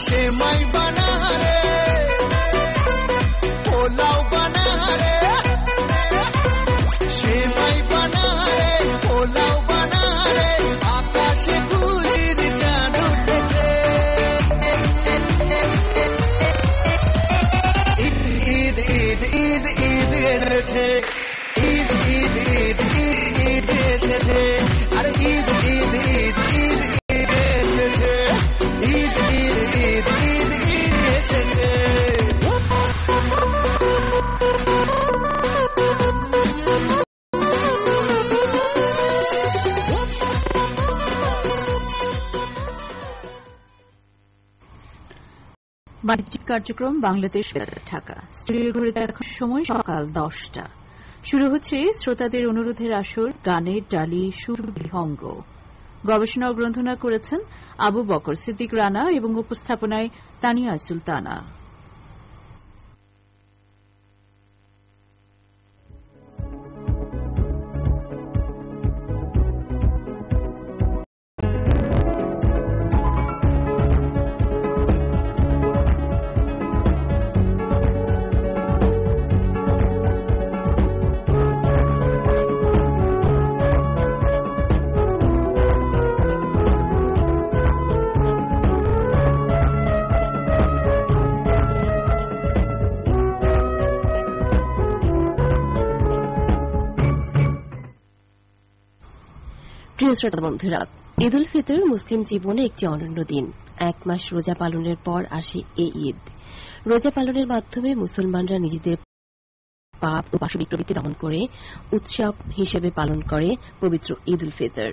सेमाई बना रे पोलाव बना रे सेमाई बना रे पोलाव बना रे आकाशे खुशिर चाँद उठेছে ঈদ ঈদ ঈদ ঈদ এসেছে ঈদ ঈদ ঈদ ঈদ ঈদ এসেছে আরে ঈদ ঈদ ঈদ ঈদ ঈদ এসেছে ঈদ ঈদ ঈদ ঈদ ঈদ এসেছে বাণিজ্যিক কার্যক্রম বাংলাদেশ ঢাকা স্টুডিও ঘড়িতে এখন সময় সকাল 10টা শুরু হচ্ছে শ্রোতাদের অনুরোধের আসর গানের ডালি সুর বিহঙ্গ গবেষণা ও গ্রন্থনা করেছেন আবু বকর সিদ্দিক রানা এবং উপস্থাপনায় তানিয়া সুলতানা প্রিয় শ্রোতা বন্ধুরা ঈদ উল ফিতর মুসলিম জীবনে একটি অনন্য দিন এক মাস রোজা পালনের পর আসে এই ঈদ রোজা পালনের মাধ্যমে মুসলমানরা নিজেদের পাপ ও পাশবিক্রমিতে দমন করে উৎসব হিসেবে পালন করে পবিত্র ঈদ উল ফিতর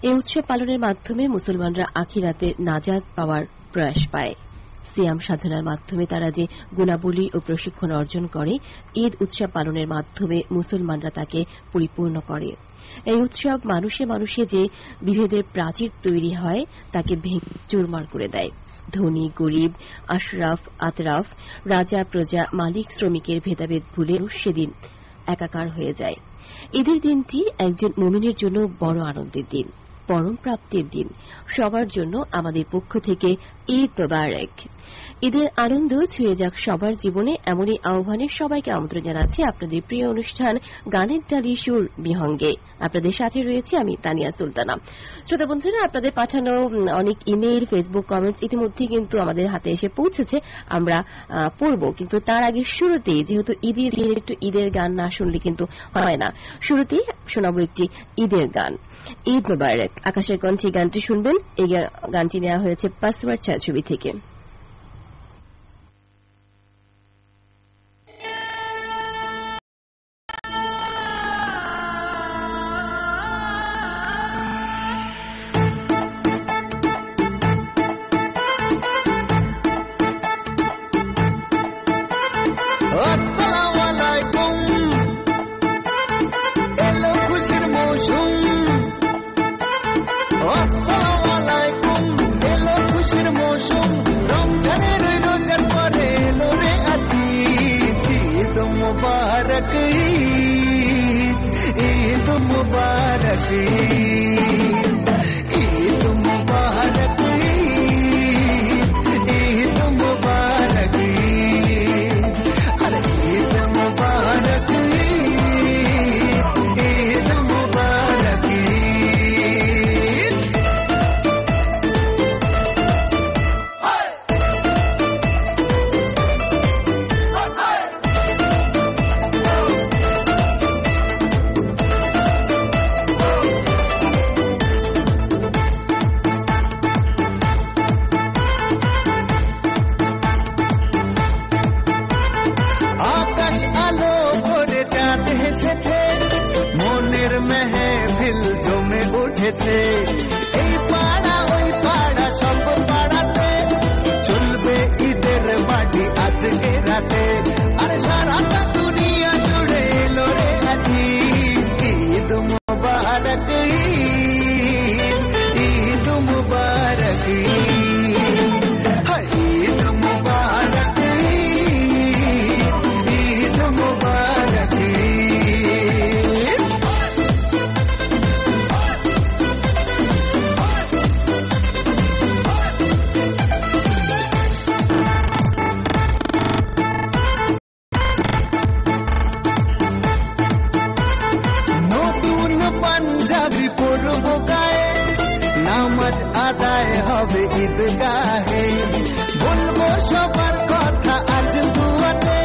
এই উৎসব পালনের মাধ্যমে মুসলমানরা আখিরাতে নাজাত পাওয়ার প্রয়াস পায় সিয়াম সাধনার মাধ্যমে তারা যে গুণাবলী ও প্রশিক্ষণ অর্জন করে ঈদ উৎসব পালনের মাধ্যমে মুসলমানরা তাকে পরিপূর্ণ করে এই উৎসব মানুষে মানুষে যে বিভেদের প্রাচীর তৈরি হয় তাকে ভেঙে চুরমার করে দেয় ধনী গরিব আশরাফ আতরাফ রাজা প্রজা মালিক শ্রমিকের ভেদাভেদ ভুলে সেদিন একাকার হয়ে যায় ঈদের দিনটি একজন মুমিনের জন্য বড় আনন্দের দিন পরম প্রাপ্তির দিন সবার জন্য আমাদের পক্ষ থেকে ঈদ মোবারক ঈদের আনন্দ ছুঁয়ে যাক সবার জীবনে এমনই আহ্বানে সবাইকে আমন্ত্রণ জানাচ্ছি আপনাদের প্রিয় অনুষ্ঠান গানের ডালি সুর বিহঙ্গে আপনাদের সাথে রয়েছে আমি তানিয়া সুলতানা শ্রোতা বন্ধুরা আপনাদের পাঠানো অনেক ইমেইল ফেসবুক কমেন্টস ইতিমধ্যে কিন্তু আমাদের হাতে এসে পৌঁছেছে আমরা পড়ব কিন্তু তার আগে শুরুতেই যেহেতু ঈদের দিন একটু ঈদের গান না শুনলে কিন্তু হয় না শুরুতেই শোনাবো একটি ঈদের গান ঈদ মোবারক আকাশের কণ্ঠে গানটি শুনবেন এই গানটি নেওয়া হয়েছে পাসওয়ার্ড ছায়াছবি থেকে ঈদ মুবারক ঈদ মুবারক ঈদ মুবারক আরে ঈদ মুবারক ঈদ মুবারক মনের মেহফিল জমে উঠেছে এই পাড়া ওই পাড়া সব পাড়াতে চলবে ঈদের বাড়ি আজকে রাতে আরে সারাটা দুনিয়া জুড়ে এলো রে আজি ঈদ মুবারক ঈদ মুবারক ঈদ মুবারক ঈদ মুবারক পাঞ্জাবি পরব গায়ে, নামাজ আদায় হবে ঈদগাহে। বলবো সবার কথা আজ দুয়াতে,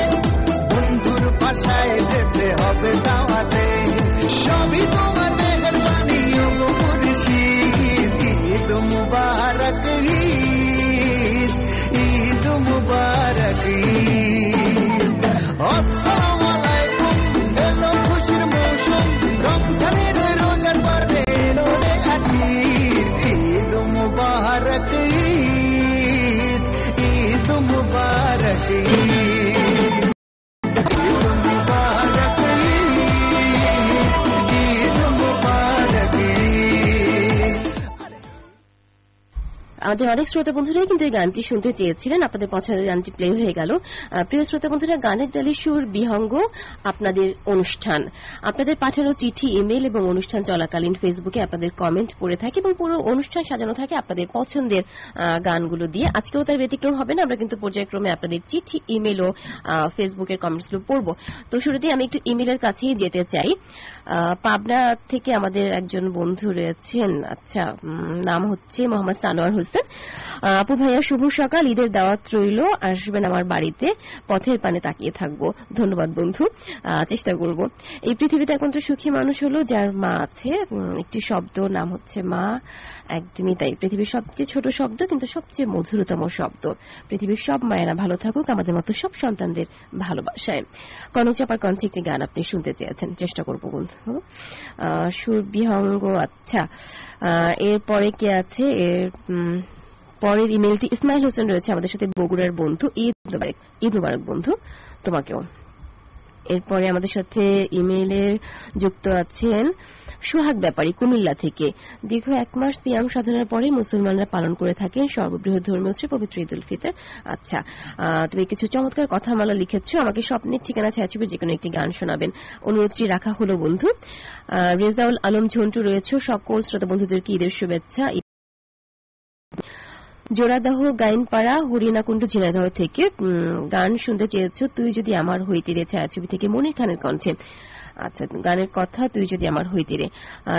বন্ধুর বাসায় যেতে হবে দাওয়াতে। সবই তোমার মেহেরবানি ও মুর্শিদ, ঈদ মুবারক ঈদ, ঈদ মুবারক ঈদ। আসসালামু আলাইকুম, এলো খুশির মৌসুম, রমজানের রোজার পরে এলো রে আতির। ঈদ মুবারক ঈদ, ঈদ মুবারক ঈদ, ঈদ মুবারক ঈদ, ঈদ মুবারক ঈদ। আমাদের অনেক শ্রোতা বন্ধুরাই কিন্তু এই গানটি শুনতে চেয়েছিলেন, আপনাদের পছন্দের গানটি প্লে হয়ে গেল। প্রিয় শ্রোতা বন্ধুরা, গানের ডালি সুর বিহঙ্গ আপনাদের অনুষ্ঠান, আপনাদের পাঠানো চিঠি, ইমেল এবং অনুষ্ঠান চলাকালীন ফেসবুকে আপনাদের কমেন্ট পড়ে থাকে এবং পুরো অনুষ্ঠান সাজানো থাকে আপনাদের পছন্দের গানগুলো দিয়ে। আজকেও তার ব্যতিক্রম হবে না, আমরা কিন্তু পর্যায়ক্রমে আপনাদের চিঠি, ইমেল ও ফেসবুকের কমেন্টসগুলো পড়ব। তো শুরুতেই আমি একটু ইমেলের কাছেই যেতে চাই। পাবনা থেকে আমাদের একজন বন্ধু রয়েছেন, আচ্ছা নাম হচ্ছে মোহাম্মদ সানোয়ার হোসেন। আপু ভাইয়া শুভ সকাল, ঈদের দাওয়াত রইল, আসবেন আমার বাড়িতে, পথের পানে তাকিয়ে থাকবো। ধন্যবাদ বন্ধু, চেষ্টা করব। এই পৃথিবীতে একমাত্র সুখী মানুষ হলো যার মা আছে। একটি শব্দ, নাম হচ্ছে মা। একদমই তাই, পৃথিবীর সবচেয়ে ছোট শব্দ কিন্তু সবচেয়ে মধুরতম শব্দ। পৃথিবীর সব মায়েরা ভালো থাকুক আমাদের মতো সব সন্তানদের ভালোবাসায়। কনক চাপার কণ্ঠে একটি গান আপনি শুনতে চেয়েছেন, চেষ্টা করব বন্ধু। সুর বিহঙ্গ, আচ্ছা এরপরে কে আছে? এর পরের ইমেলটি ইসমাইল হোসেন রয়েছে আমাদের সাথে, বগুড়ার বন্ধু। ঈদ মুবারক বন্ধু তোমাকেও। এরপরে আমাদের সাথে ইমেইলের যুক্ত আছেন সোহাগ ব্যাপারী কুমিল্লা থেকে। দীর্ঘ 1 মাস সিয়াম সাধনার পরে মুসলমানরা পালন করে থাকেন সর্ববৃহৎ ধর্মীয় উৎসব পবিত্র ঈদ উল ফিতর। আচ্ছা, তুমি কিছু চমৎকার কথামালা লিখেছো, আমাকে স্বপ্নের ঠিকানা ছায়াছবি যে কোনো একটি গান শোনাবেন, অনুরোধটি রাখা হলো বন্ধু। রেজাউল আলম ঝন্টু রয়েছে, সকল শ্রোতা বন্ধুদেরকে ঈদের শুভেচ্ছা। জোড়াদাহ গাইনপাড়া হরিণাকুণ্ড ঝিনাইদহ থেকে গান শুনতে চেয়েছো তুই যদি আমার হইতে রে, ছায়াছবি থেকে মনির খানের কণ্ঠে। আচ্ছা, গানের কথা তুই যদি আমার হইতে রে,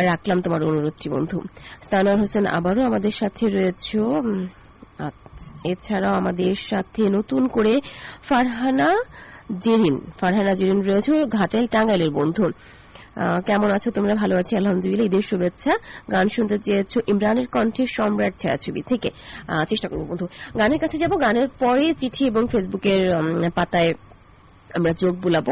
রাখলাম তোমার অনুরোধটি বন্ধু। সানোয়ার হোসেন আবারও আমাদের সাথে রয়েছে। এছাড়াও আমাদের সাথে নতুন করে ফারহানা জেরিন রয়েছে, ঘাটাইল টাঙ্গাইলের বন্ধু। কেমন আছো তোমরা? ভালো আছি আলহামদুলিল্লাহ, ঈদের শুভেচ্ছা। গান শুনতে চেয়েছো ইমরানের কণ্ঠে সম্রাট ছায়াছবি থেকে। চেষ্টা করবো বন্ধু। গানের কাছে যাব, গানের পরে চিঠি এবং ফেসবুকের পাতায় আমরা যোগ বুলাবো।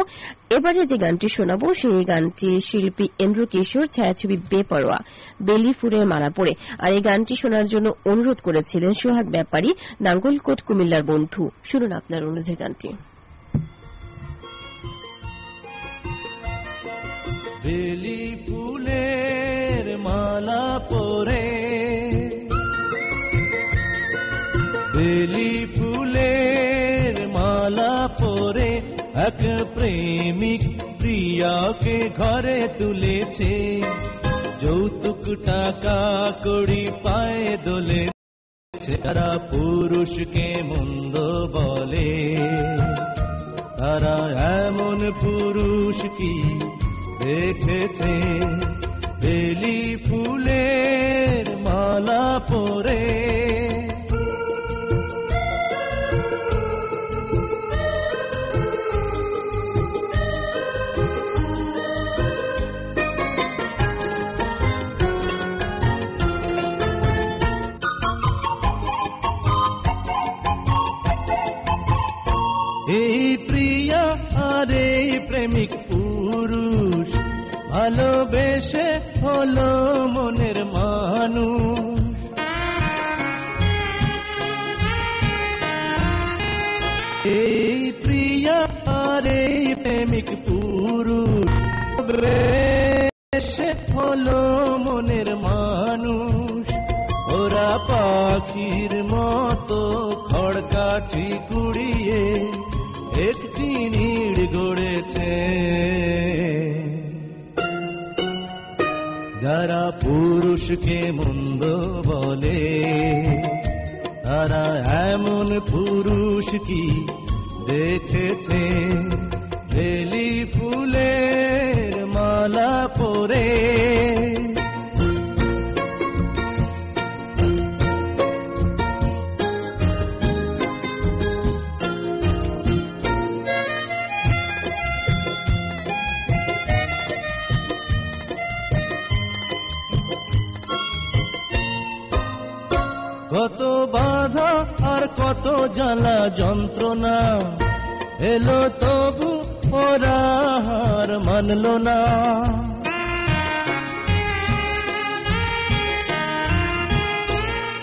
এবারে যে গানটি শোনাবো সেই গানটি শিল্পী এন্দ্র কিশোর, ছায়াছবি বেপরোয়া, বেলি ফুলের মালা পড়ে। আর এই গানটি শোনার জন্য অনুরোধ করেছিলেন সোহাগ ব্যাপারী, নাঙ্গলকোট কুমিল্লার বন্ধু। শুনুন আপনার অনুরোধের গানটি। বেলি ফুলের মালা পরে, বেলি ফুলের মালা পরে এক প্রেমিক প্রিয়াকে ঘরে তুলেছে, যৌতুক টাকা কড়ি পায়ে দোলেছে। তারা পুরুষকে মন্দ বলে, তারা এমন পুরুষ কি দেখেছে? বেলি ফুলের মালা পরে, এই প্রিয়া আর এই প্রেমিক পুরুষ ভালোবেসে হলো মনের মানুষ। এই প্রিয়া আর এই প্রেমিক পুরুষ ভালোবেসে হলো মনের মানুষ। ওরা পাখির মতো খড়কাঠি কুড়িয়ে একটি নীড় গড়েছে। যারা পুরুষকে মন্দ বলে, তারা এমন পুরুষ কি দেখেছে? বেলি ফুলের মালা পরে, কত বাধা আর কত জ্বালা যন্ত্রণা, এলো তবু ওরা হার মানল না।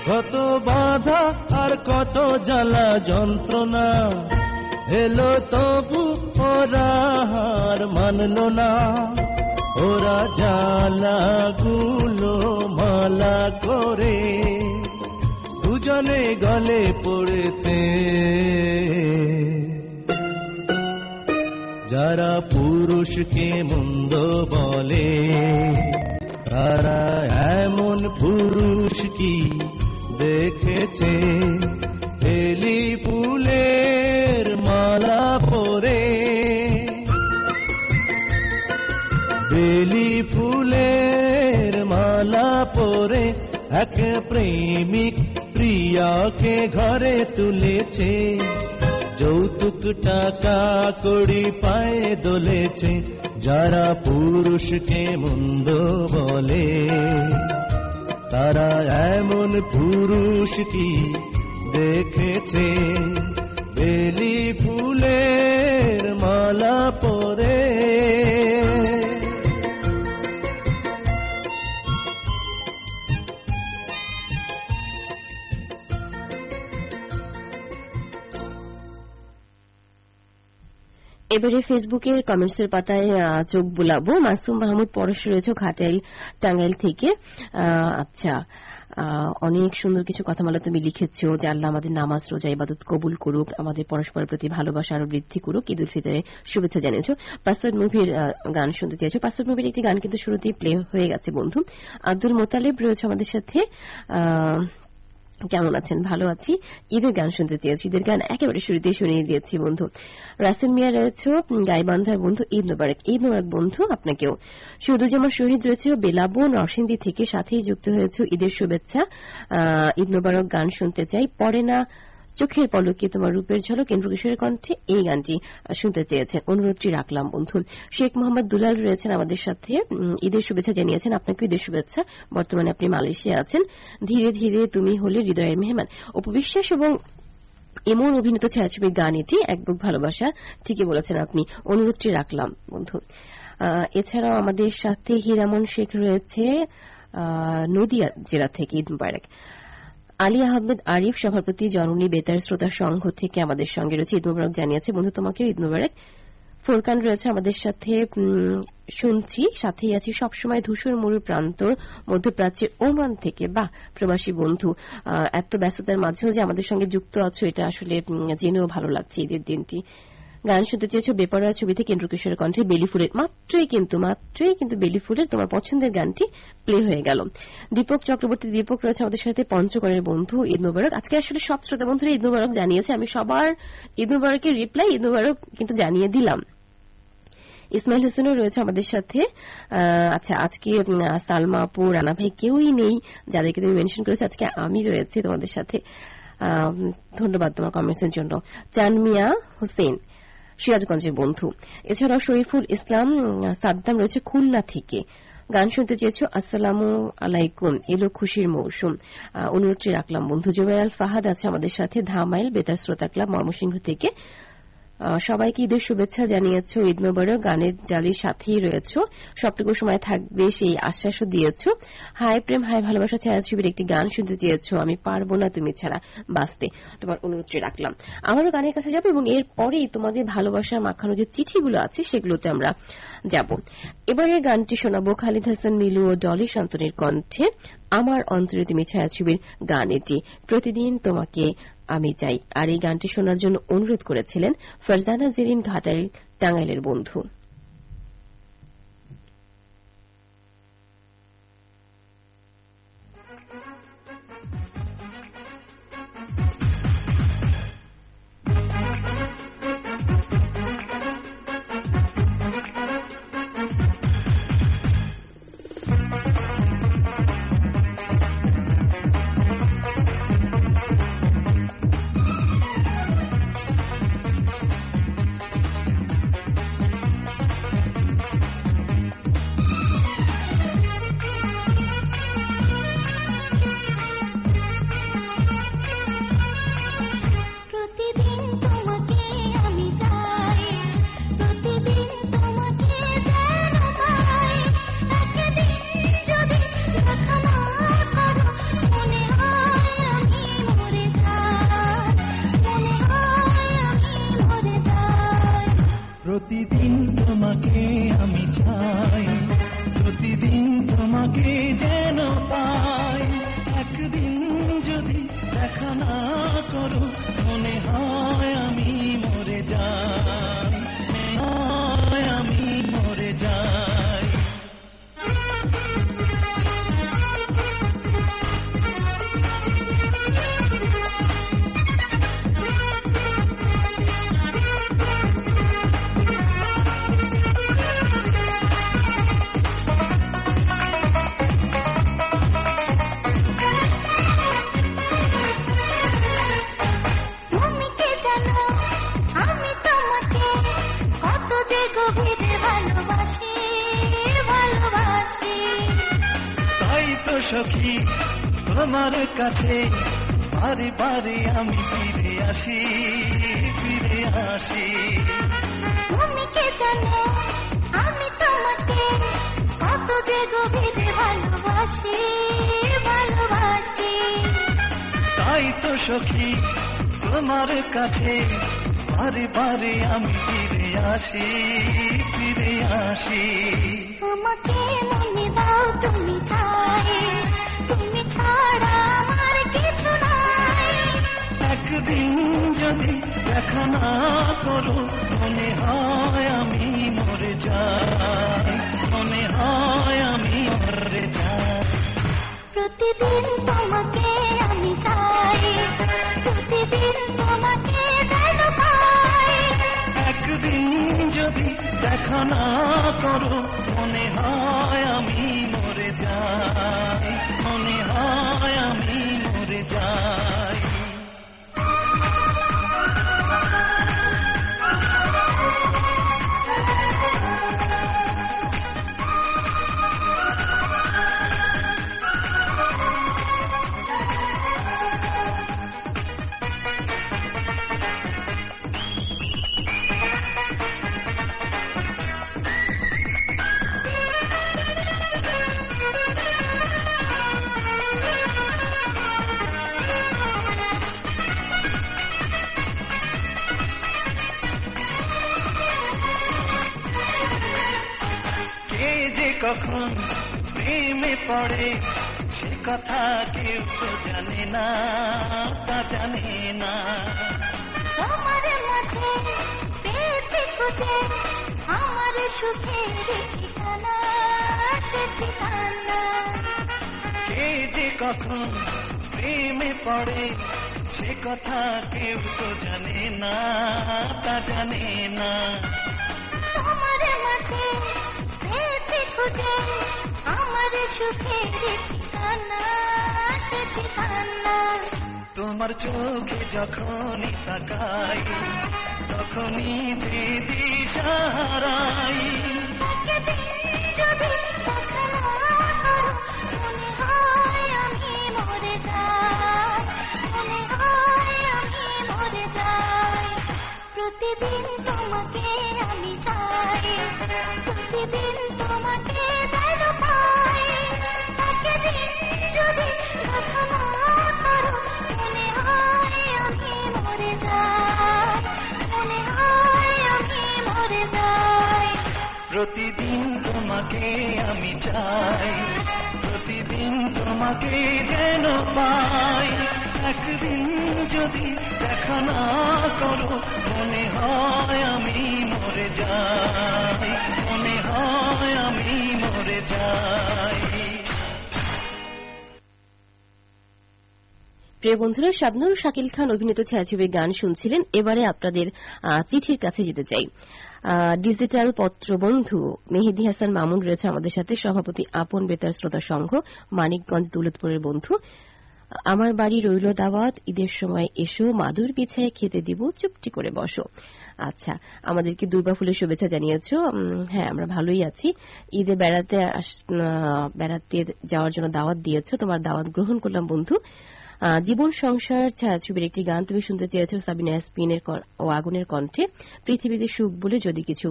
কত বাধা আর কত জ্বালা যন্ত্রণা, এলো তবু ওরা হার মানল না। ওরা জ্বালাগুলো মালা করে দুজনে গলে পড়েছে। যারা পুরুষকে মন্দ বলে তারা এমন পুরুষ কি দেখেছে? বেলি ফুলের মালা পরে, বেলি ফুলের মালা পরে এক প্রেমিক প্রিয়াকে ঘরে তুলেছে। যৌতুক টাকা কড়ি পায়ে দোলেছে। যারা পুরুষকে মন্দ বলে তারা এমন পুরুষ কি দেখেছে? বেলি ফুলের মালা পরে। এবারে ফেসবুকের কমেন্টসের পাতায় চোখ বুলাবো। মাসুম মাহমুদ পরশ রয়েছে ঘাটাইল টাঙ্গাইল থেকে। আচ্ছা, অনেক সুন্দর কিছু কথামালা তুমি লিখেছো যে আল্লাহ আমাদের নামাজ রোজা ইবাদত কবুল করুক, আমাদের পরস্পরের প্রতি ভালোবাসা আরো বৃদ্ধি করুক। ঈদ উল ফিতরের শুভেচ্ছা জানিয়েছো। পাসওয়ার্ড মুভির গান শুনতে চেয়েছো। পাসওয়ার্ড মুভির একটি গান কিন্তু শুরুতেই প্লে হয়ে গেছে বন্ধু। আব্দুল মোতালেব রয়েছে আমাদের সাথে। কেমন আছেন? ভালো আছি। ঈদের গান শুনতে চেয়েছি। ঈদের গান একেবারে শুরুতেই শুনিয়ে দিয়েছি বন্ধু। রাসেল মিয়া রয়েছে গাইবান্ধার বন্ধু। ঈদ মোবারক। ঈদ মোবারক বন্ধু আপনাকেও। সৌদুজ্জামান শহীদ রয়েছে বেলাবো নরসিংদী থেকে, সাথেই যুক্ত হয়েছে ঈদের শুভেচ্ছা। ঈদ মোবারক গান শুনতে চাই। পড়ে না চোখের পলকে তোমার রূপের ঝলক, ইন্দ্রকিশোরের কণ্ঠে এই গানটি শুনতে চেয়েছেন। অনুরোধটি রাখলাম বন্ধু। শেখ মোহাম্মদ দুলাল রয়েছেন আমাদের সাথে। ঈদের শুভেচ্ছা জানিয়েছেন। আপনাকে ঈদের শুভেচ্ছা। বর্তমানে আপনি মালয়েশিয়া আছেন। ধীরে ধীরে তুমি হলে হৃদয়ের মেহমান। অপবিশ্বাস এবং এমন অভিনীত ছায়াছবির গান এটি। এক বুক ভালোবাসা। ঠিকই বলেছেন আপনি। অনুরোধটি রাখলাম বন্ধু। এছাড়াও আমাদের সাথে হিরামন শেখ রয়েছে নদিয়া জেলা থেকে। ঈদ মুবারক। আলী আহমেদ আরিফ সভাপতি জননী বেতার শ্রোতা সংঘ থেকে আমাদের সঙ্গে রয়েছে। ঈদ মুবারক জানিয়েছে বন্ধু। তোমাকেও ঈদ মুবারক। ফোরকান রয়েছে আমাদের সাথে। শুনছি, সাথেই আছি সবসময় ধূসর মরুর প্রান্তর মধ্যপ্রাচ্যের ওমান থেকে। বাহ, প্রবাসী বন্ধু, এত ব্যস্ততার মাঝেও যে আমাদের সঙ্গে যুক্ত আছো এটা আসলে জেনেও ভালো লাগছে। ঈদের দিনটি গান শুনতে চেয়েছো বেপরোয়া ছবি থেকে ইন্দ্রকিশোরের কণ্ঠে বেলি ফুলের। মাত্রই কিন্তু বেলি ফুলের তোমার পছন্দের গানটি প্লে হয়ে গেল। দীপক চক্রবর্তী দীপক রয়েছে আমাদের সাথে পঞ্চগড়ের বন্ধু। ঈদ মোবারক। আজকে আসলে সব শ্রোতা বন্ধুরা ঈদ মোবারক জানিয়েছে। আমি সবার ঈদ মোবারকের রিপ্লাই ঈদ মোবারক কিন্তু জানিয়ে দিলাম। ইসমাইল হোসেনও রয়েছে আমাদের সাথে। আচ্ছা, আজকে সালমা আপু রানা ভাই কেউই নেই যাদেরকে তুমি মেনশন করেছো। আজকে আমি রয়েছি তোমাদের সাথে। ধন্যবাদ তোমার কমেন্টসের জন্য। চানমিয়া হোসেন সিরাজগঞ্জের বন্ধু। এছাড়াও শরীফুল ইসলাম সাদ্দাম রয়েছে খুলনা থেকে। গান শুনতে চেয়েছো। আসসালামু আলাইকুম, এলো খুশির মৌসুম। অনুরোধটি রাখলাম বন্ধু। জুবের ফাহাদ আছে আমাদের সাথে ধামাইল বেতার শ্রোতা ক্লাব ময়মনসিংহ থেকে। সবাইকে ঈদের শুভেচ্ছা জানিয়েছ। ঈদ মোবারক। গানের ডালির সাথেই রয়েছ, সবটুকু সময় থাকবে সেই আশ্বাসও দিয়েছ। হাই প্রেম হাই ভালোবাসা ছায়াছবির একটি গান শুনতে চেয়েছ, আমি পারবো না তুমি ছাড়া বাঁচতে। তোমার অনুরোধটি রাখলাম। আমারও গানের কাছে যাবো এবং এরপরেই তোমাদের ভালোবাসা মাখানো যে চিঠিগুলো আছে সেগুলোতে আমরা যাব। এবারের গানটি শোনাবো খালিদ হাসান মিলু ও ডলি শান্তনের কণ্ঠে। আমার অন্তরে তুমি ছায়াছবির গান এটি। প্রতিদিন তোমাকে আমি চাই। আর এই গানটি শোনার জন্য অনুরোধ করেছিলেন ফারজানা জেরিন ঘাটাইল টাঙ্গাইলের বন্ধু। করো মনে হয় আমি মরে যাই, আমি মরে যাই। সখী তোমার কাছে বারে বারে আমি ফিরে আসি, ফিরে আসি। তুমি কে জানো আমি তোমাকে কত যে গভীরে ভালোবাসি, ভালোবাসি। তাই তো সখী তোমার কাছে বারে বারে আমি ফিরে আসি, ফিরে আসি। আমাকে মনে দাও তুমি ঠাই, তুমি ছাড়া আমার কিছু নাই। একদিন যদি দেখা না করো মনে হয় আমি মরে যাই, মনে হয় আমি মরে যাই। প্রতিদিন তোমাকে আমি চাই, প্রতিদিন তোমাকে যেন পাই। একদিন যদি দেখা না করো মনে হয় আমি মরে যাই, মনে হয় আমি মরে যাই। কখন প্রেমে পড়ে সে কথা কেউ তো জানে না, তা জানে না। তোমার মাঝে পেয়েছি খুঁজে আমার সুখের ঠিকানা, সে ঠিকানা। কে যে কখন প্রেমে পড়ে সে কথা কেউ তো জানে না, তা জানে না। তোমার মাঝে পেয়েছি খুঁজে আমার সুখের ঠিকানা, সে ঠিকানা। তোমার চোখে যখনই তাকাই তখনই যে দিশা হারাই। যদি দেখা না করো মনে হয় আমি মরে যাই, মনে হয় আমি মরে যাই। প্রতিদিন তোমাকে আমি চাই, প্রতিদিন তোমাকে যেন পাই। একদিন যদি দেখা না করো মনে হয় আমি মরে যাই, মনে হয় আমি মরে যাই। প্রতিদিন তোমাকে আমি চাই, প্রতিদিন তোমাকে যেন পাই। একদিন যদি দেখা না করো মনে হয় আমি মরে যাই, মনে হয় আমি মরে যাই। প্রিয় বন্ধুরা, শাবনূর শাকিল খান অভিনীত ছায়াছবির গান শুনছিলেন। এবারে আপনাদের চিঠির কাছে যেতে চাই। ডিজিটাল পত্রবন্ধু মেহেদী হাসান মামুন রয়েছে আমাদের সাথে, সভাপতি আপন বেতার শ্রোতা সংঘ, মানিকগঞ্জ দৌলতপুরের বন্ধু। আমার বাড়ি রইল দাওয়াত, ঈদের সময় এসো, মাদুর বিছায় খেতে দিব, চুপটি করে বসো। আচ্ছা, আমাদেরকে দুর্গাফুলের শুভেচ্ছা জানিয়েছ। হ্যাঁ, আমরা ভালোই আছি। ঈদে বেড়াতে যাওয়ার জন্য দাওয়াত দিয়েছ, তোমার দাওয়াত গ্রহণ করলাম বন্ধু। জীবন সংসার ছায়াছবির একটি গান তুমি শুনতে চেয়েছ সাবিনা ইয়াসমিনের ও আগুনের কণ্ঠে। পৃথিবীতে সুখ বলে যদি কিছু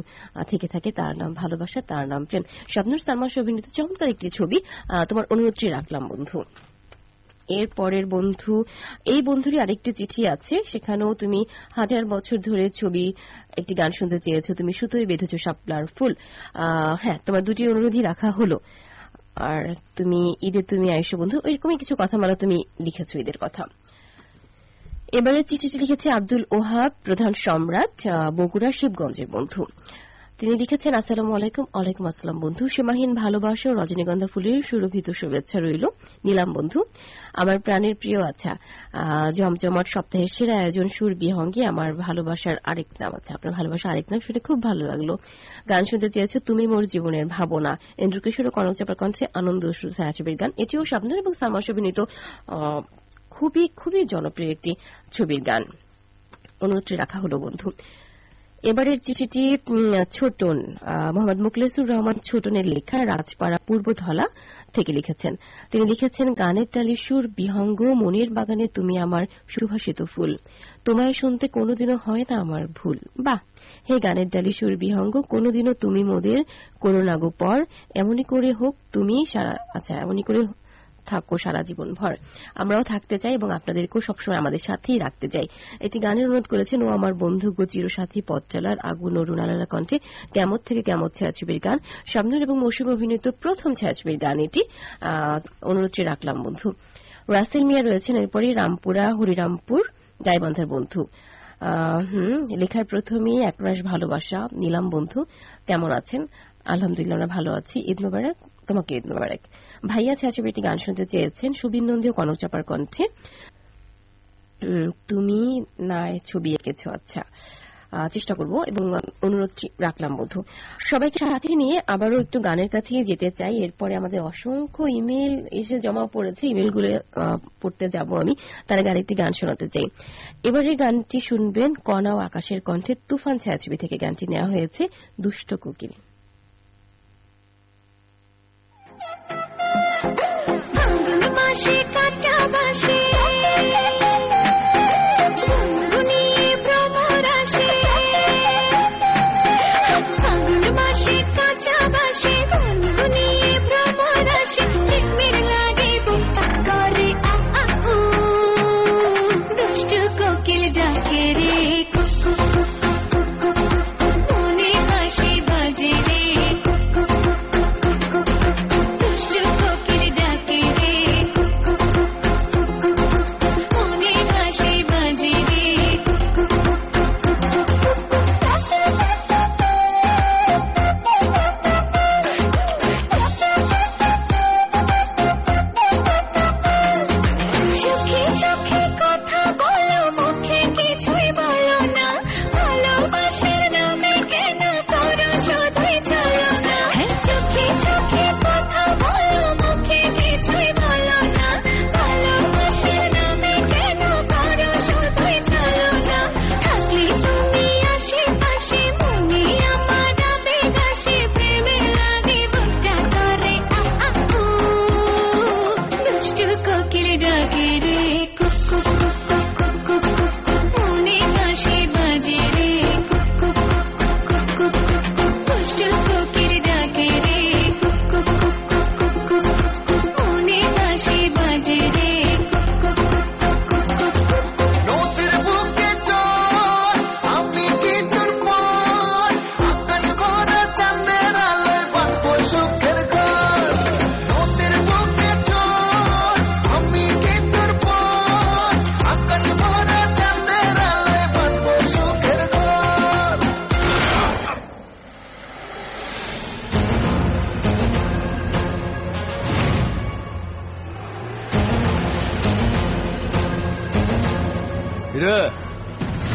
থেকে থাকে তার নাম ভালোবাসা, তার নাম প্রেম। শাবনূর সালমান অভিনীত চমৎকার একটি ছবি, তোমার অনুরোধটি রাখলাম বন্ধু। এর পরের বন্ধু, এই বন্ধুরই আরেকটি চিঠি আছে, সেখানেও তুমি 1000 বছর ধরে ছবি একটি গান শুনতে চেয়েছ, তুমি সুতোয় বেঁধেছ শাপলার ফুল। হ্যাঁ, তোমার দুটি অনুরোধই রাখা হলো। আর তুমি ঈদে তুমি আইসো বন্ধু, এরকমই কিছু কথামালা তুমি লিখেছো ঈদের কথা। এবারে চিঠিটি লিখেছে আব্দুল ওহাব, প্রধান সম্রাট, বগুড়া শিবগঞ্জের বন্ধু। তিনি লিখেছেন, আসসালামু আলাইকুম। ওয়ালাইকুম আসসালাম বন্ধু। সীমাহীন ভালোবাসা ও রজনীগন্ধা ফুলের সুরভিত শুভেচ্ছা রইল নিলাম বন্ধু। আমার প্রাণের প্রিয়, আচ্ছা জমজমাট সপ্তাহের সেরা আয়োজন সুর বিহঙ্গী আমার ভালোবাসার আরেক নাম। আচ্ছা, আপনার ভালোবাসার আরেক নাম শুনে খুব ভালো লাগলো। গান শুনতে চেয়েছো তুমি মোর জীবনের ভাবনা, ইন্দ্রকিশোর ও কনক চাপার কণ্ঠে আনন্দ ছায়াছবির গান। এটিও শাবনূর এবং সালমাস অভিনীত খুবই খুবই জনপ্রিয় একটি ছবির গান। অনুরোধটি রাখা হলো বন্ধু। এবারের চিঠিটি ছোটন, মোহাম্মদ মুখলেসুর রহমান ছোটনের লেখা, রাজপাড়া পূর্বধলা থেকে লিখেছেন। তিনি লিখেছেন, গানের টালি সুর বিহঙ্গ, মনের বাগানে তুমি আমার সুভাষিত ফুল, তোমায় শুনতে কোনোদিনও হয় না আমার ভুল। বাহ, হে গানের ডালি সুর বিহঙ্গ, কোনোদিনও তুমি মোদের করো না গো পর, এমনই করে হোক তুমি সারা, আচ্ছা এমনই করে থাকো সারা জীবন ভর। আমরাও থাকতে চাই এবং আপনাদেরকেও সবসময় আমাদের সাথেই রাখতে চাই। এটি গানের অনুরোধ করেছেন ও আমার বন্ধু গো চিরসাথী পথচালার আগুন ও রুনালারা কণ্ঠে, কেমত থেকে কেমত ছায়াছবির গান, শাবনূর এবং মৌসুমী অভিনীত প্রথম ছায়াছবির গান এটি। অনুরোধটি রাখলাম বন্ধু। রাসেল মিয়া রয়েছেন এরপরই রামপুরা হরিরামপুর গাইবান্ধার বন্ধু। লেখার প্রথমেই একরাশ ভালোবাসা নিলাম বন্ধু, কেমন আছেন? আলহামদুলিল্লাহ আমরা ভালো আছি। ঈদ মোবারক তোমাকে, ঈদ মোবারক। ভাইয়া ছায়াছবিটি গান শুনতে চেয়েছেন সুবিন নন্দী ও কনক চাপার কণ্ঠে, তুমি না ছবি এঁকেছো। আচ্ছা, চেষ্টা করব এবং অনুরোধ রাখলাম বন্ধু। সবাইকে সাথে নিয়ে আবারও একটু গানের কাছে যেতে চাই। এরপরে আমাদের অসংখ্য ইমেল এসে জমা পড়েছে, ইমেলগুলো পড়তে যাব আমি, তার আগে আরেকটি গান শোনাতে চাই। এবারে গানটি শুনবেন কণা ও আকাশের কণ্ঠে, তুফান ছায়াছবি থেকে গানটি নেওয়া হয়েছে, দুষ্ট কোকিল।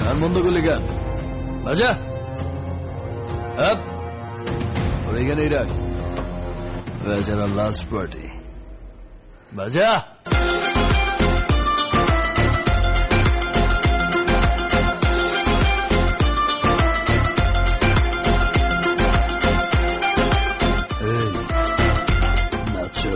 গান বন্ধ করলি গান বাজা, ওর এখানেই রাখ, বেচারা লাস্ট পার্টি বাজা। নাচো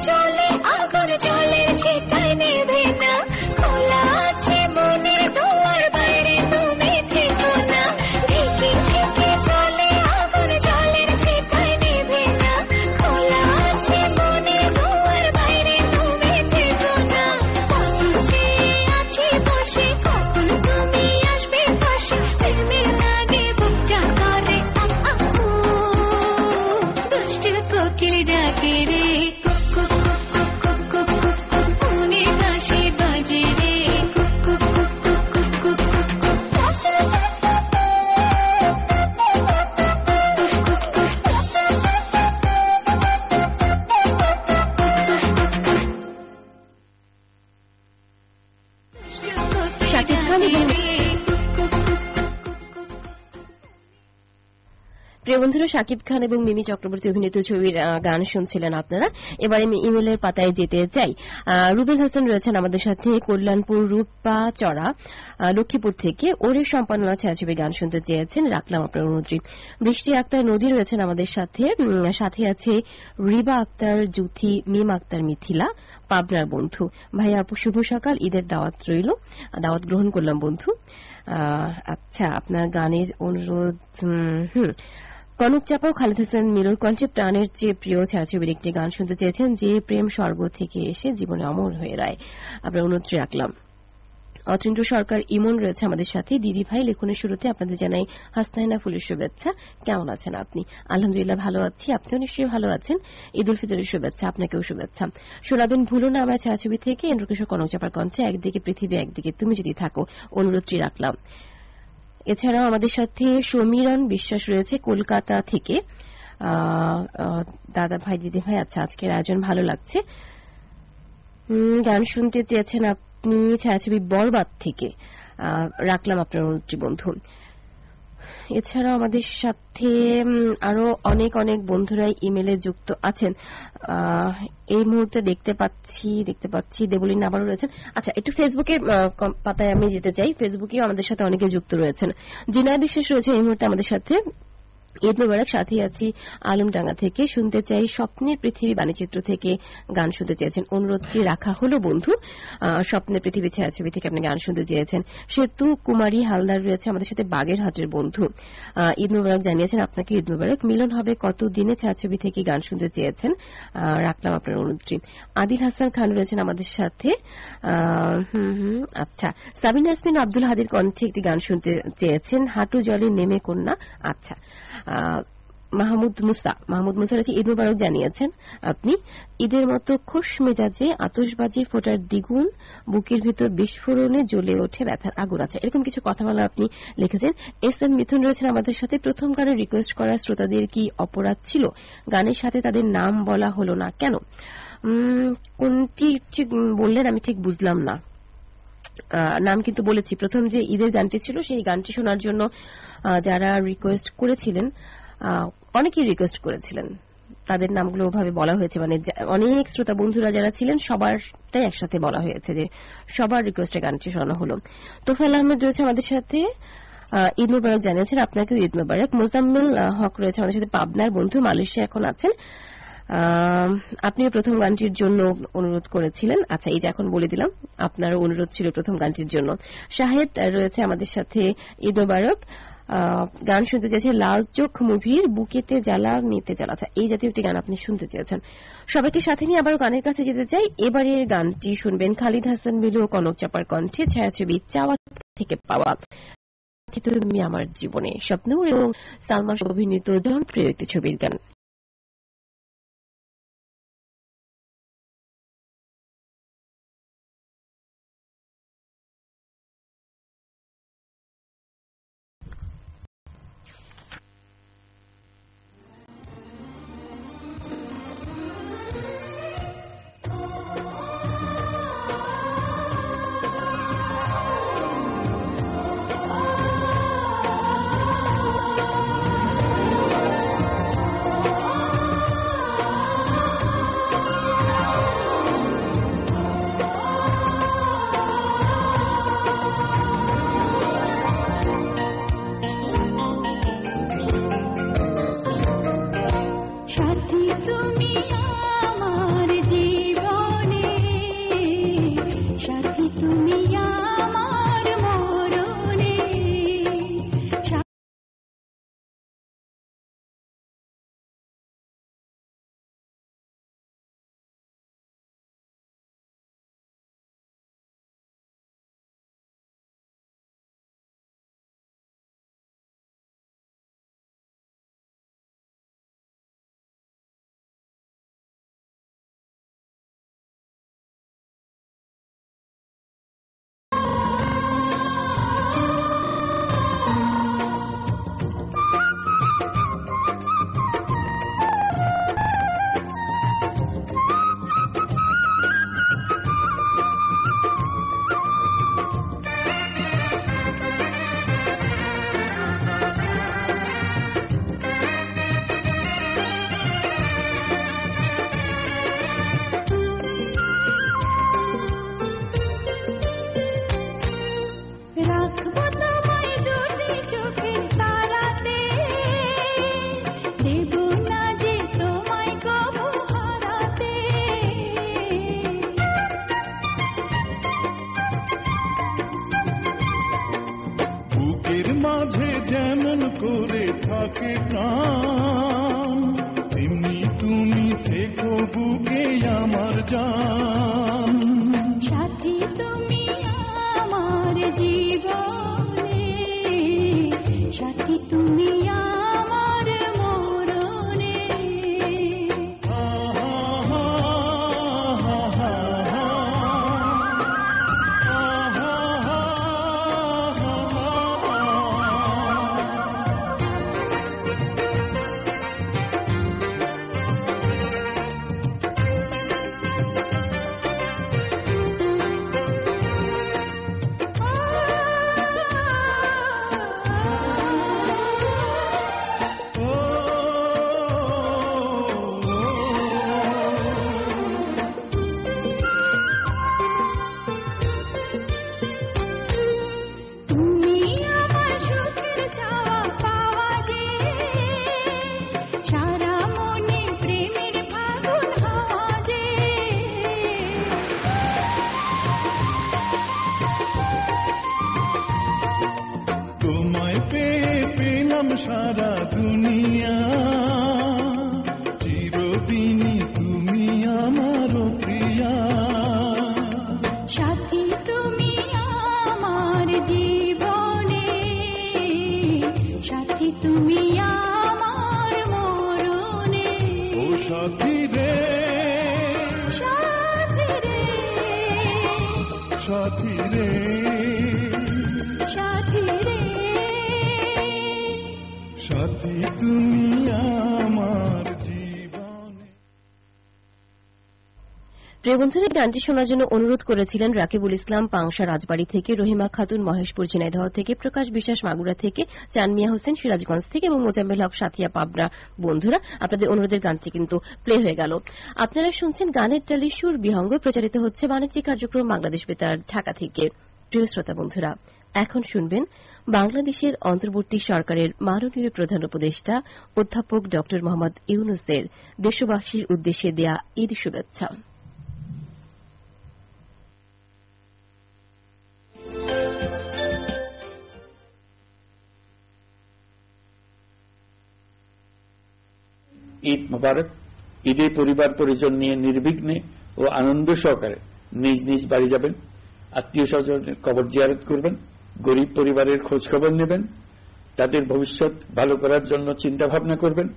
চলে আগুন চলে সেটাই নেবে না, খোলা আছে মনের দুয়ার, বাইরে তুমি থেকো না। থেকে থেকে চলে আগুন চলে সেটাই নেবে না, খোলা আছে মনের দুয়ার, বাইরে তুমি থেকো না। কখন চেয়ে আছি বসে, কখন তুমি আসবে পাশে, প্রেমের লাগে বুকটা করে দুষ্ট কোকিল ডাকে রে, কুকু প্রিয় বন্ধুরা, শাকিব খান এবং মিমি চক্রবর্তী অভিনীত ছবির গান শুনছিলেন আপনারা। এবার আমি ইমেলের পাতায় যেতে চাই। রুবেল হাসান রয়েছেন আমাদের সাথে কল্যাণপুর রূপা-চড়া লক্ষ্মীপুর থেকে। ওরে সম্পাদনা ছায়াছবির গান শুনতে চেয়েছেন, রাখলাম আপনার অনুরোধটি। বৃষ্টি আক্তার নদী রয়েছেন আমাদের সাথে। সাথে আছে রিবা আক্তার, জুথি, মিম আক্তার, মিথিলা, পাবনার বন্ধু। ভাইয়া আপু শুভ সকাল, ঈদের দাওয়াত রইল, দাওয়াত গ্রহণ করলাম বন্ধু। আচ্ছা, আপনার গানের অনুরোধ। কনক চাপা ও খালেদ হাসান মিলুর কণ্ঠে প্রাণের চেয়ে প্রিয় ছায়াছবির একটি গান শুনতে চেয়েছেন, যে প্রেম স্বর্গ থেকে এসে জীবনে অমর হয়ে রায়। আপনার অনুরোধটি রাখলাম। অতীন্দ্র সরকার ইমন রয়েছে আমাদের সাথে। দিদি ভাই, লেখনের শুরুতে আপনাদের জানাই হাসনাইনা ফুলের শুভেচ্ছা। কেমন আছেন আপনি? আলহামদুলিল্লাহ ভালো আছি, আপনিও নিশ্চয়ই ভালো আছেন। ঈদ উল ফিতরের শুভেচ্ছা, আপনাকেও শুভেচ্ছা। শোনাবেন ভুলো না আমার ছায়াছবি থেকে ইন্দ্রকিশোর কনক চাপার কণ্ঠে একদিকে পৃথিবী একদিকে তুমি যদি থাকো, অনুরোধটি রাখলাম। এছাড়াও আমাদের সাথে সমীরণ বিশ্বাস রয়েছে কলকাতা থেকে। দাদা ভাই, দিদি ভাই, আচ্ছা আজকের আয়োজন ভালো লাগছে। গান শুনতে চেয়েছেন আপনি ছায়াছবি বরবাদ থেকে, রাখলাম আপনার অনুরোধটি বন্ধু। এছাড়াও আমাদের সাথে আরো অনেক অনেক বন্ধুরাই ইমেলে যুক্ত আছেন। এই মুহূর্তে দেখতে পাচ্ছি দেবলীন আবারও রয়েছেন। আচ্ছা, একটু ফেসবুকের পাতায় আমি যেতে চাই। ফেসবুকেও আমাদের সাথে অনেকে যুক্ত রয়েছেন। জিনা বিশ্বাস রয়েছে এই মুহূর্তে আমাদের সাথে। ঈদ মোবারক। সাথে আছি আলমডাঙ্গা থেকে। শুনতে চাই স্বপ্নের পৃথিবী বাণীচিত্র থেকে গান শুনতে চেয়েছেন, অনুরোধটি রাখা হলো বন্ধু। স্বপ্নের পৃথিবী ছায়াছবি থেকে আপনি গান শুনতে চেয়েছেন। সেতু কুমারী হালদার রয়েছে আমাদের সাথে বাগেরহাটের বন্ধু। ঈদ মোবারক জানিয়েছেন, আপনাকে ঈদ মোবারক। মিলন হবে কত দিনে ছায়াছবি থেকে গান শুনতে চেয়েছেন, রাখলাম আপনার অনুরোধটি। আদিল হাসান খান রয়েছেন আমাদের সাথে। আচ্ছা, সাবিনা ইয়াসমিন আব্দুল হাদির কণ্ঠে একটি গান শুনতে চেয়েছেন, হাঁটু জলে নেমে কন্যা। আচ্ছা, মাহমুদ মুসা রয়েছে ঈদ মোবারক জানিয়েছেন আপনি। ঈদের মতো খোশ মেজাজে আতশবাজি ফোটার দ্বিগুণ, বুকের ভিতর বিস্ফোরণে জ্বলে ওঠে ব্যথার আগুন। আছে এরকম কিছু কথা বলা আপনি লিখেছেন। এস এম মিথুন রয়েছেন আমাদের সাথে। প্রথম গানে রিকোয়েস্ট করা শ্রোতাদের কি অপরাধ ছিল? গানের সাথে তাদের নাম বলা হলো না কেন? কোনটি ঠিক বললেন আমি ঠিক বুঝলাম না। নাম কিন্তু বলেছি। প্রথম যে ঈদের গানটি ছিল সেই গানটি শোনার জন্য যারা রিকোয়েস্ট করেছিলেন, অনেকেই রিকোয়েস্ট করেছিলেন, তাদের নামগুলো ওভাবে বলা হয়েছে। মানে অনেক শ্রোতা বন্ধুরা যারা ছিলেন সবারটাই একসাথে বলা হয়েছে, যে সবার রিকোয়েস্টে গানটি শোনানো হলো। তোফায়েল আহমেদ রয়েছে আমাদের সাথে। ঈদ মোবারক জানিয়েছেন, আপনাকেও ঈদ মোবারক। মোজাম্মেল হক রয়েছে আমাদের সাথে, পাবনার বন্ধু, মালয়েশিয়া এখন আছেন। আপনিও প্রথম গানটির জন্য অনুরোধ করেছিলেন। আচ্ছা, এই যে এখন বলে দিলাম, আপনারও অনুরোধ ছিল প্রথম গানটির জন্য। শাহেদ রয়েছে আমাদের সাথে, ঈদ মোবারক। গান শুনতে চেয়েছেন লাল চোখ মুভির বুকেতে জ্বালা মেতে জ্বালা। আচ্ছা, এই জাতীয় একটি গান আপনি শুনতে চেয়েছেন। সবাইকে সাথে নিয়ে আবার গানের কাছে যেতে চাই। এবারের গানটি শুনবেন খালিদ হাসান মিলু ও কনক চাপার কণ্ঠে, ছায়াছবি চাওয়া থেকে পাওয়া। তুমি আমার জীবনে, স্বপ্নূর এবং সালমান অভিনীত জনপ্রিয় একটি ছবির গান। করে থাকে প্রাণ, তেমনি তুমি থেকো বুকে আমার জান। সাথী তুমি আমার জীবনে, সাথী তুমি আমার মরণে। সারা দুনিয়া চিরদিনই তুমি আমার প্রিয়া। সাথী তুমি আমার জীবনে, সাথী তুমি আমার মরণে। ও সাথী রে, সাথী রে, সাথী রে, সাথী রে, সাথী তুমি আমার জীবনে। প্রিয় বন্ধুরা, গানটি শোনার জন্য অনুরোধ করেছিলেন রাকিবুল ইসলাম পাংশা রাজবাড়ী থেকে, রহিমা খাতুন মহেশপুর ঝিনাইদহ থেকে, প্রকাশ বিশ্বাস মাগুরা থেকে, চানমিয়া হোসেন সিরাজগঞ্জ থেকে এবং মোজাম্মেল হক সাথিয়া পাবনা। বন্ধুরা, আপনাদের অনুরোধের গানটি কিন্তু প্লে হয়ে গেল। আপনারা শুনছেন গানের তালি সুর বিহঙ্গ, প্রচারিত হচ্ছে বাণিজ্যিক কার্যক্রম বাংলাদেশ বেতার ঢাকা থেকে। প্রিয় শ্রোতা বন্ধুরা, এখন শুনবেন বাংলাদেশের অন্তর্বর্তী সরকারের মাননীয় প্রধান উপদেষ্টা অধ্যাপক ড মোহাম্মদ ইউনূসের দেশবাসীর উদ্দেশ্যে দেয়া ঈদ শুভেচ্ছা। ঈদ মোবারক। ঈদে পরিবার পরিজন নিয়ে নির্বিঘ্নে ও আনন্দ সহকারে নিজ নিজ বাড়ি যাবেন, আত্মীয় স্বজনের কবর জিয়ারত করবেন, গরিব পরিবারের খোঁজ খবর নেবেন, তাদের ভবিষ্যৎ ভালো করার জন্য চিন্তা ভাবনা করবেন,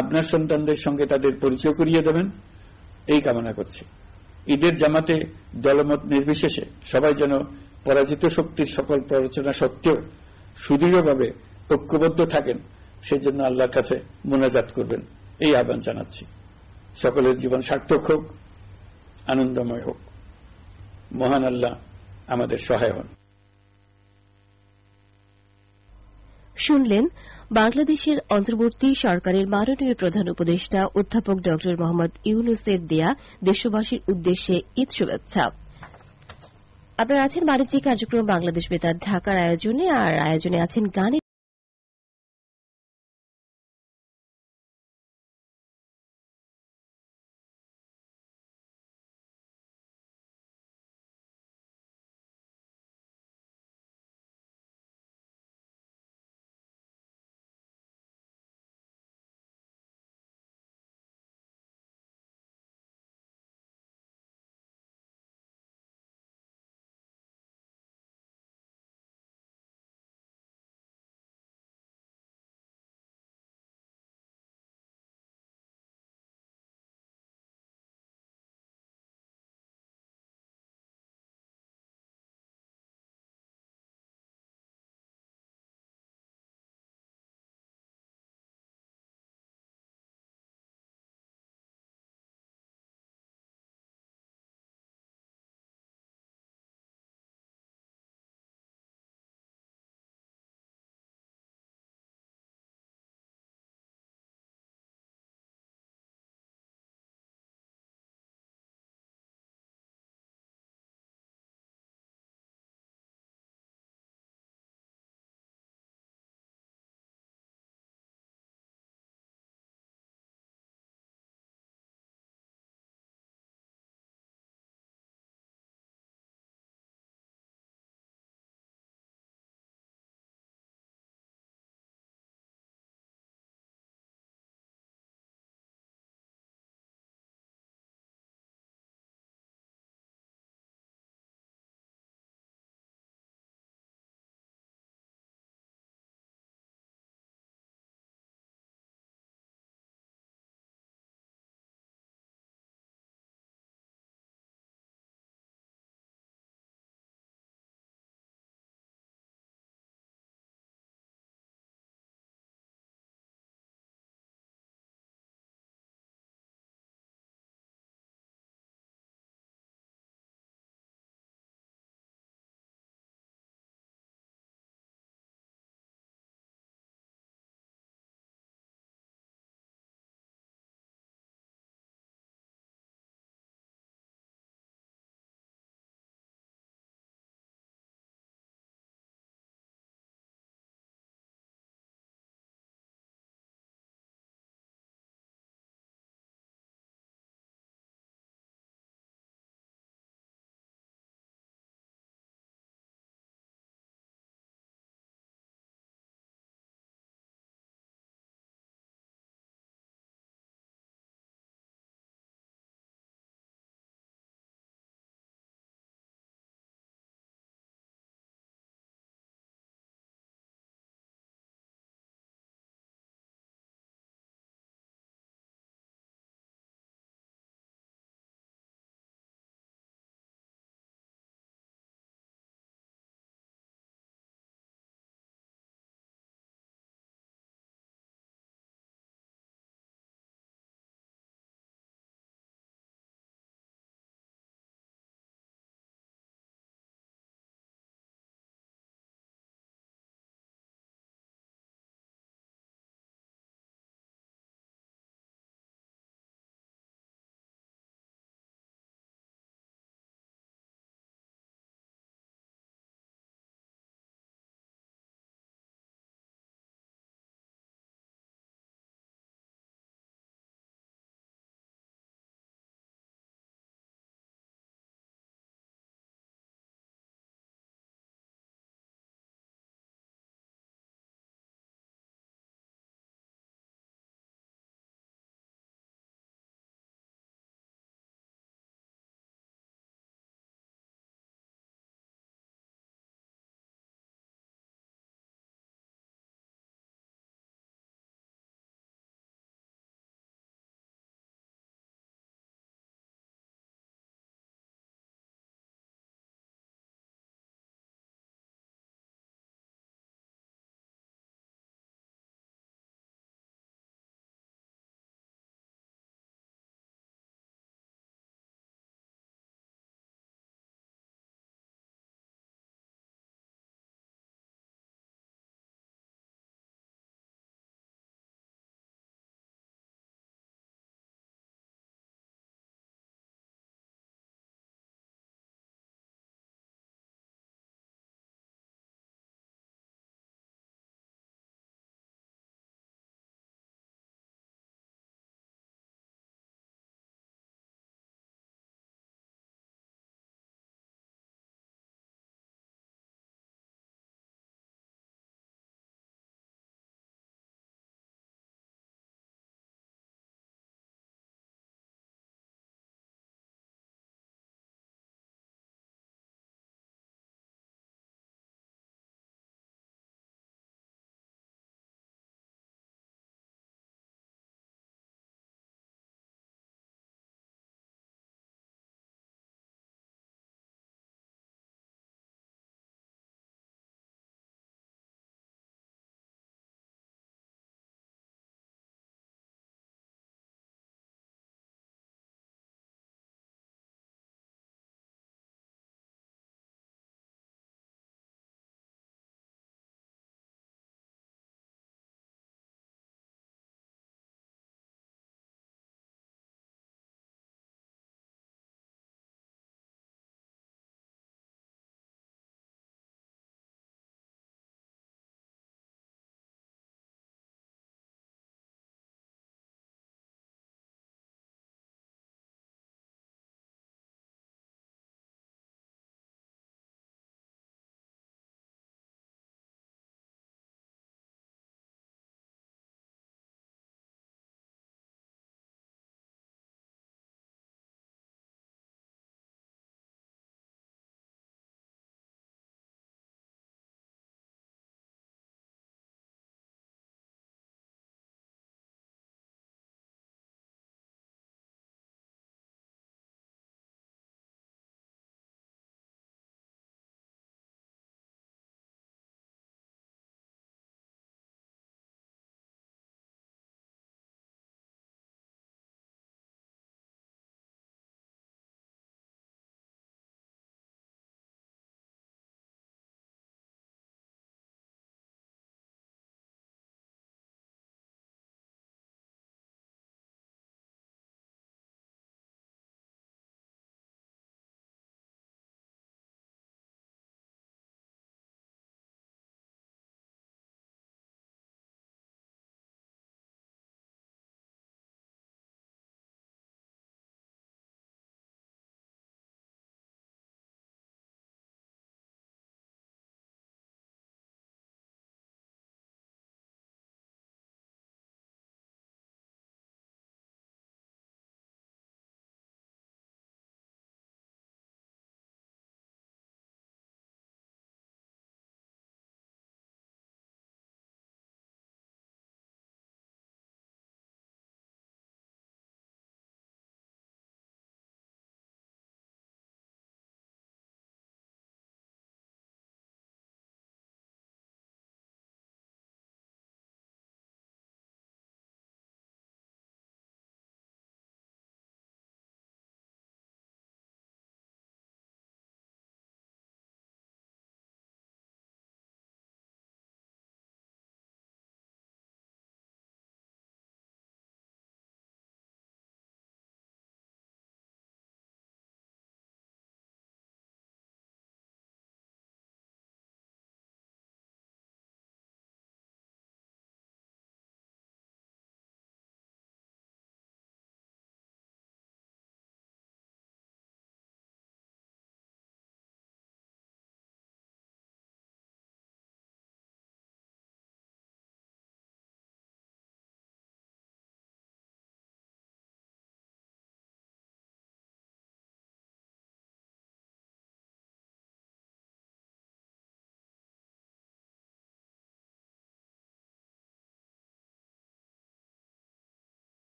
আপনার সন্তানদের সঙ্গে তাদের পরিচয় করিয়ে দেবেন, এই কামনা করছি। ঈদের জামাতে দলমত নির্বিশেষে সবাই যেন পরাজিত শক্তির সকল প্ররোচনা সত্ত্বেও সুদৃঢ়ভাবে ঐক্যবদ্ধ থাকেন, সেজন্য আল্লাহর কাছে মোনাজাত করবেন, এই আহ্বান জানাচ্ছি। সকলের জীবন সার্থক হোক, আনন্দময় হোক। মহান আল্লাহ আমাদের সহায় হন। শুনলেন বাংলাদেশের অন্তর্বর্তী সরকারের মাননীয় প্রধান উপদেষ্টা অধ্যাপক ড মোহাম্মদ ইউনূসের দেয়া দেশবাসীর উদ্দেশ্যে ঈদ শুভেচ্ছা। আপনারা আছেন বাণিজ্যিক কার্যক্রম বাংলাদেশ বেতার ঢাকার আয়োজনে, আর আয়োজনে আছেন গানের